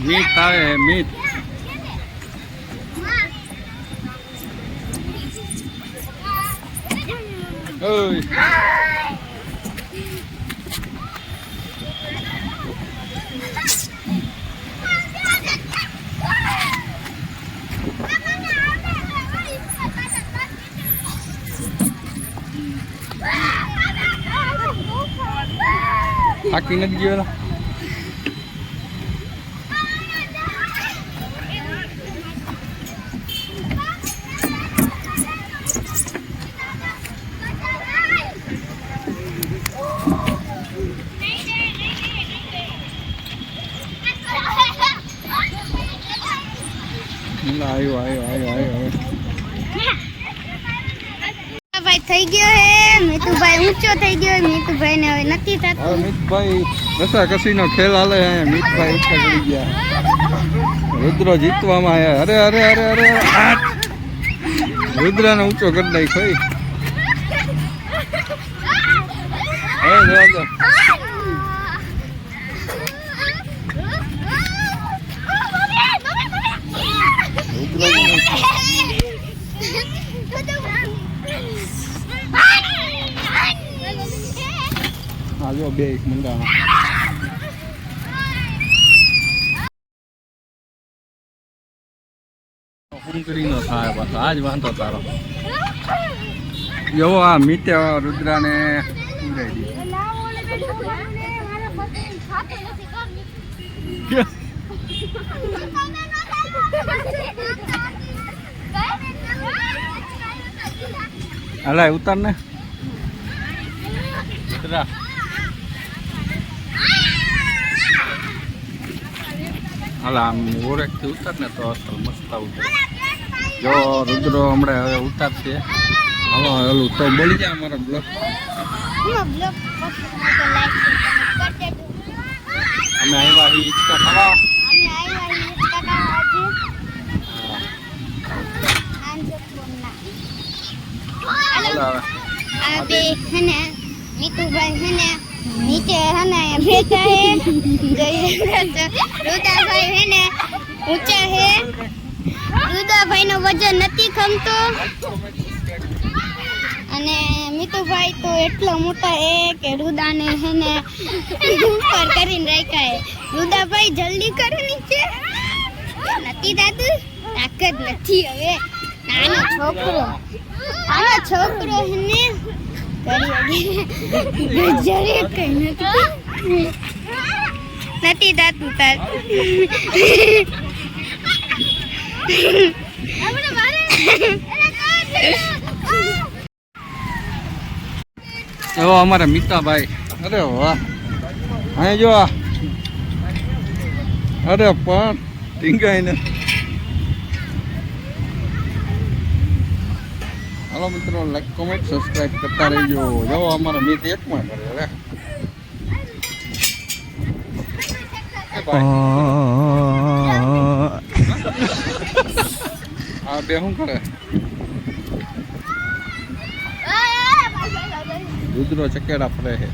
મીત આવે મીત. ઓય થાકી નથી ગયો. આવ્યો ભાઈ થઈ ગયો હે મીતુભાઈ ઊંચો થઈ ગયો. મીતુભાઈ ને હવે નથી થતું. હવે મિતભાઈ રસાકસીનો ખેલ હાલે હે. મિતભાઈ ઊંચા કરી ગયા. રુદ્ર જીતવામાં આવ્યા. અરે રુદ્રને ઊંચો કરી નાખ્યો. જો બે એક મંડાણા. નો થાય પાછો આજ વાંધો તારો. જો આ મીતે રુદ્રાને ઉડાઈ દીધો. હલાય ઉતાર ને રુદ્રા. હાલા આમ ઓરેકથી ઉતાર ને તો અસલ મસ્ત ઉતરે. જો રુદ્રો હમણાં હવે ઉતારશે. હવે ઓલું તો બોલી જાય અમારા બ્લોક. અમે આવ્યા હિંચકા ખાવા. મીતુભાઈ હે ને નીચે હે ને બેઠા હે. રુદાભાઈ હે ને ઊંચા હે. રુદાભાઈ નો વજન નથી ખમતો અને મીતુભાઈ તો એટલો મોટા હે કે રુદાને હે ને ઉપર કરીને રાખ્યા હે. રુદાભાઈ જલ્દી કરો નીચે. નથી દાદુ તાકાત નથી હવે. નાનો છોકરો હે ને નથી દાતું તાર. એવો અમારા મિતાભાઈ. અરે વાહ. અહીં જો અરે પણ ટીંગાઈ ને. હાલો મિત્રો, લાઈક કોમેન્ટ સબસ્ક્રાઇબ કરતા રહેજો. જો અમારા મિત એકમાં કરે. આ બે શું કરે? રુદ્રો ચકેડા ફરે છે.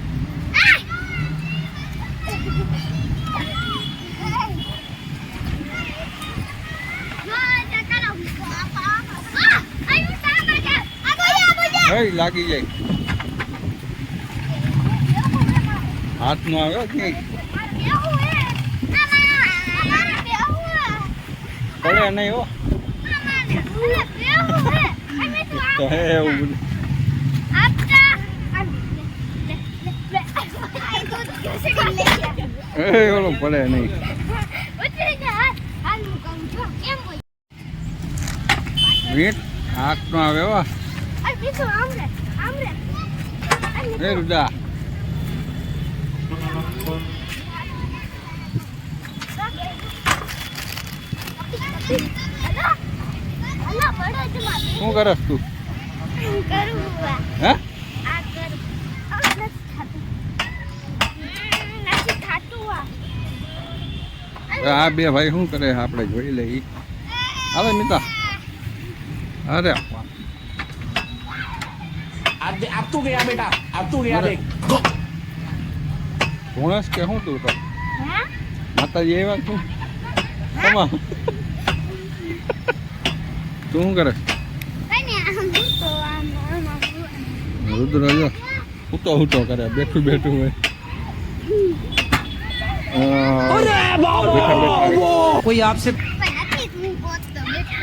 લાગી જાય. હાથ નો આવ્યો ક્યાંય પડે નહીં હો. તો હે એવું બધું. ઓલો પડે નહીં. મીટ હાથ નો આવે હો. હે રુદા શું કરસ તું? હે આ બે ભાઈ શું કરે આપણે જોઈ લઈ. હવે મિતા અરે अब तू गया बेटा, अब तू गया देख. ભોણસ કે શું તું તો માતાજી એવા તું આમાં તું શું કરે કઈ નહીં, આમ તો આમ રુદ્ર જો હૂટો કરે બેઠું હોય कोई आपसे પણ હતી જ હું પહોંચતો બેઠો.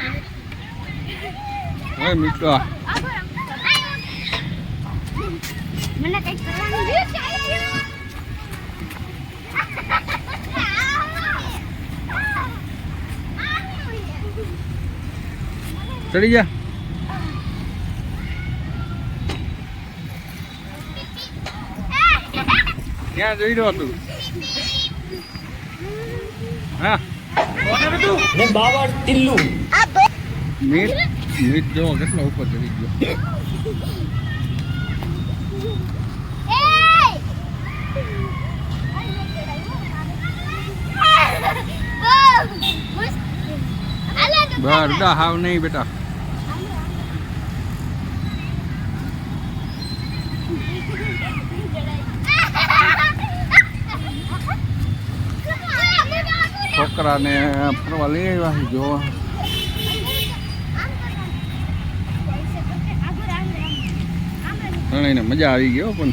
ઓય મિત્રો મને કઈ કરવાનું છે. ચડી જા ક્યાં જઈ રહ્યો તું હા ने बाबा टिल्लू મીટ જોવો કેટલો ઉપર ચડી ગયો બરડા હાવ નહીં બેટા છોકરાને ફરવા લઈ આવ્યા છે જોવા ત્રણેયને મજા આવી ગયો પણ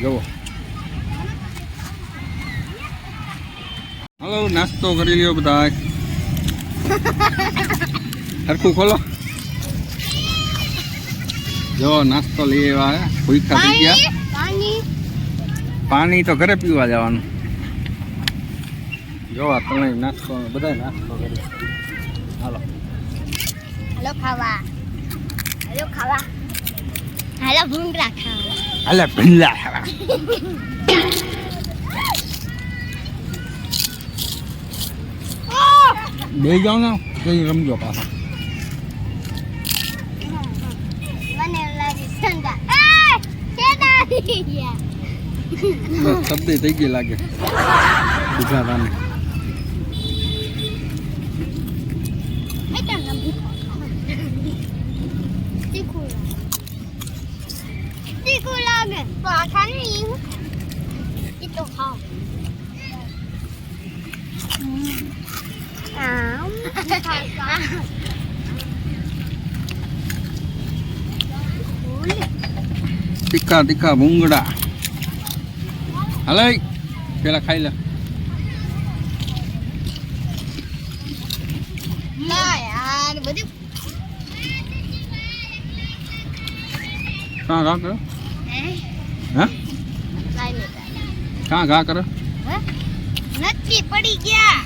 જુઓ હાલો નાસ્તો કરી લ્યો બધા સરખું ખોલો જો નાસ્તો લઈ આવ્યા ભૂખા થઈ ગયા પાણી તો ઘરે પીવા જવાનું જો આ ત્રણેય નાસ્તો બધા નાસ્તો કરી હાલો હાલો ખાવા, હાલો ખાવા, હાલો ભૂંગળા ખાવા. હાલે ભીંડા ખાવા બે જાઓ ને જઈ રમજો પાછા મને લાગે ઠંડા. કેડા આવી ગયા. બસ શરદી થઈ ગઈ લાગે ગુજરાતાને એકદમ તીખું લાગે. પાછા નહીં એ તો ખાઓ. તીખા તીખા ભૂંગળા હાલે પેલા ખાઈ લે ના યાર બધું કાં ઘા કરો હે હા લાઈ લેતા. કાં ઘા કરો નથી પડી ગયા.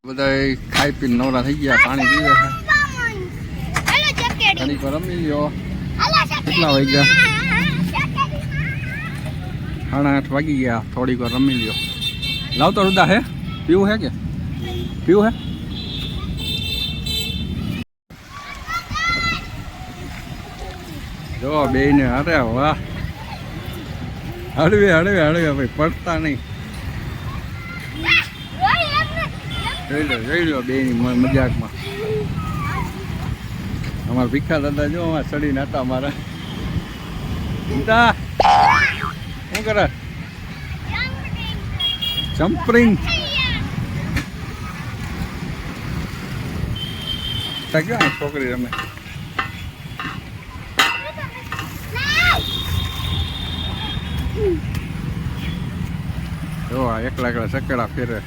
બધા ખાઈ પીને નવરા થઈ ગયા પાણી પીવે છે હાલો ચકેડી. ઘડીક વાર રમી લ્યો હાલો ચકેડી. કેટલા વાગ્યા? ચકેડી. 8:30 વાગી ગયા થોડીક વાર રમી લ્યો લાવ તો રુદા હે પીવું હે કે પીવું હે જો બેયને અરે વાહ હળવે ભાઈ પડતા નહીં જોઈ લો બેયની મજાકમાં અમારા ભીખા દાદા જો અમારે ચડીને હતા અમારા ચિંતા શું કરે જમ્પિંગ ક્યાં છોકરી રમે જો આ એકલા સકેડા ફેરે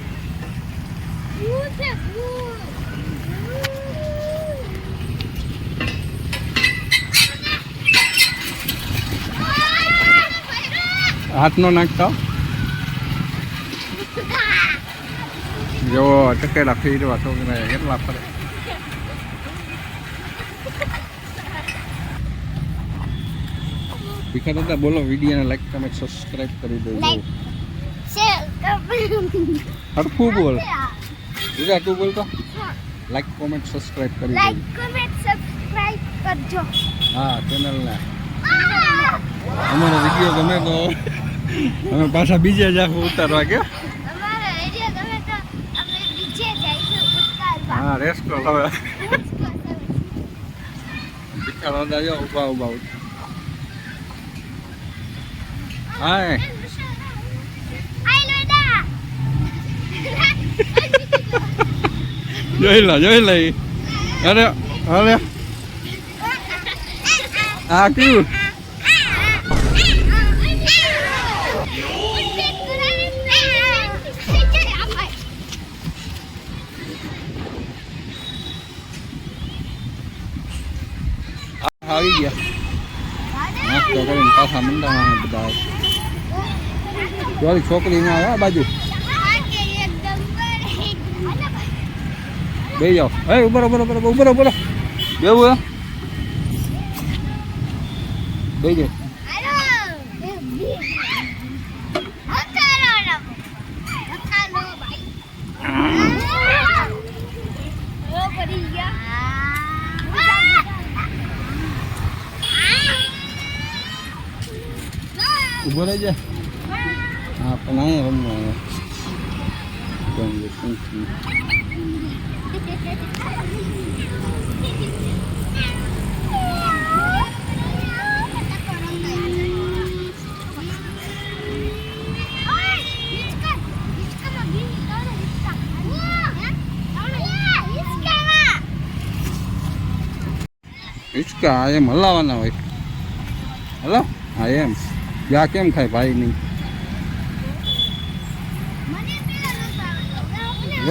હાથ નો નાખતા જો ચકેડા ફેરવા છોકરા કેટલા ફરે ભીખા દાદા બોલો વિડીયોને લાઈક કમેન્ટ સબસ્ક્રાઇબ કરી દેજો લાઈક શેર હરખું બોલ બીજા તું બોલ તો લાઈક કોમેન્ટ સબસ્ક્રાઇબ કરી લાઈક દેજો કમેન્ટ સબસ્ક્રાઇબ કરજો. હા ચેનલને અમારો વિડીયો ગમે તો અમે પાછા બીજે જ આખું ઉતારવા ગયા અમારો વિડિયો ગમે તો આપણે બીજે જઈશું ઉતારવા. હા રેસ્કો હવે ભીખા દાદા જો ઉભા હા જોઈ લે અરે અરે આ કયું આવી ગયા નાસ્તો કરીને પાછા મંડાણા બધા જોઈ છોકરી ના આવે આ બાજુ બે જાઓ એ ઉભરો બેવું બે જાઓ ઉભો રહી જાય હા પણ અહીંયા રમવા હિચકા એમ હલાવાના હોય હલો હા એમ યા કેમ ખાય ભાઈ નહીં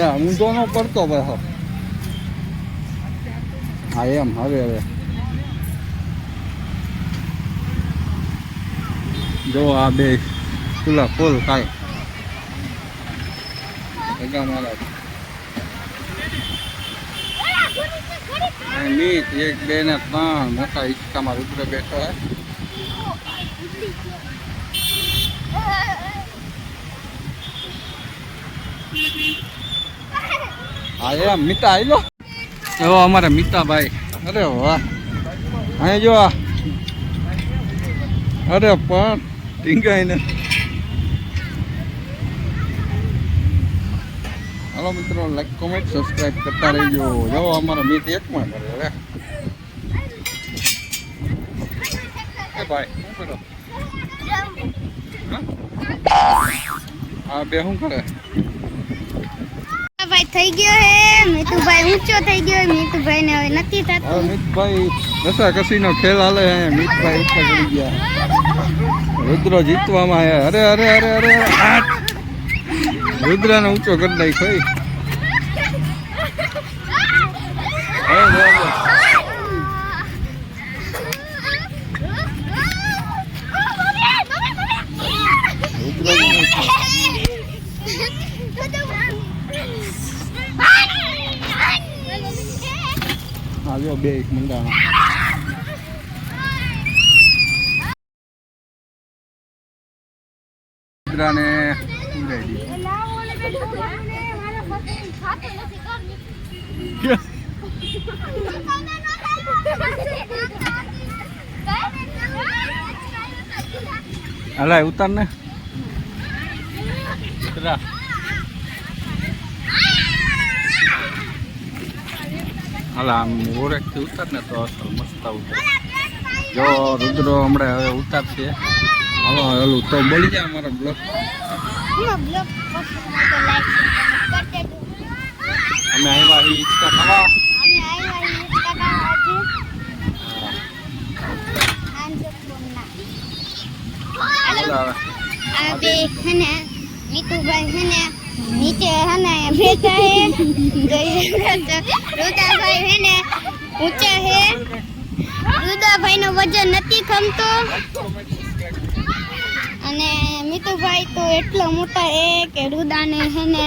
ઊંધો નો પડતો પાછો હા એમ હવે જો આ બે ખુલ્લા ફૂલ ખાય ભેગા મારા મીટ એક બે ને ત્રણ મોટા હિચકામાં રુદ્ર બેઠો હે હા એમ મીઠા આવી લો એવો અમારે મીઠાભાઈ અરે વાહ અહીં જો અરે પણ ટીંગાઈ ને હાલો મિત્રો લાઈક કોમેન્ટ સબસ્ક્રાઈબ કરતા રહેજો જો અમારા મીઠ એકમાં કરે હવે એ ભાઈ શું કરો હા બે શું કરે ભાઈ થઈ ગયો હે મીતુભાઈ ઊંચો થઈ ગયો મીતુભાઈ ને હવે નથી થતું હવે મીતભાઈ રસાકસીનો ખેલ હાલે હે મીતભાઈ ઉપર ચડી ગયા રુદ્ર જીતવામાં હે અરે અરે અરે અરે રુદ્રને ઊંચો કરી નાખ્યો આવ્યો બે એક મંડાણા રુદ્રને ઉડાડી હલાય ઉતાર ને હાલા આમ ઓરેકથી ઉતાર ને તો અસલ મસ્ત ઉતરે જો રુદ્ર હમણાં હવે ઉતારશે હાલો ઓલું તો બોલી જાય અમારા બ્લોક અમે આવ્યા હિચકા ખાવા આ બે હે ને મીતુભાઈ હે ને નીચે હે ને બેઠા હે રુદાભાઈ હે ને ઊંચા હે રુદાભાઈ નો વજન નથી ખમતો અને મીતુભાઈ તો એટલો મોટા હે કે રુદાને હે ને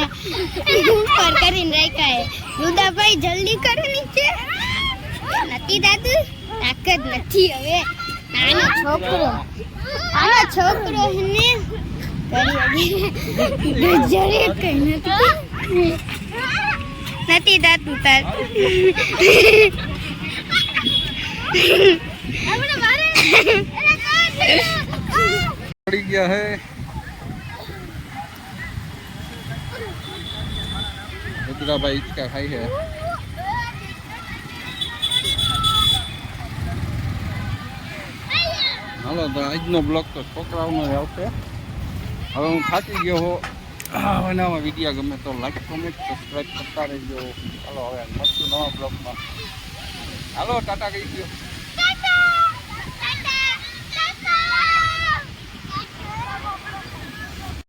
ઉપર કરીને રાખ્યા હે રુદાભાઈ જલ્દી કરો નીચે નથી દાદુ તાકાત નથી હવે નાનો છોકરો હે ને નથી દાતું તાર પડી ગયા હે રુદ્રાભાઈ હિચકા ખાઈ છે હાલો તો આજનો બ્લોગ તો છોકરાઓનો જ આવશે હવે હું થાકી ગયો હો. હવે નવા વિડીયો ગમે તો લાઈક કોમેન્ટ સબસ્ક્રાઈબ કરતા રહેજો. ચાલો હવે મળશું નવા બ્લોગમાં. હાલો ટાટા કહી દો.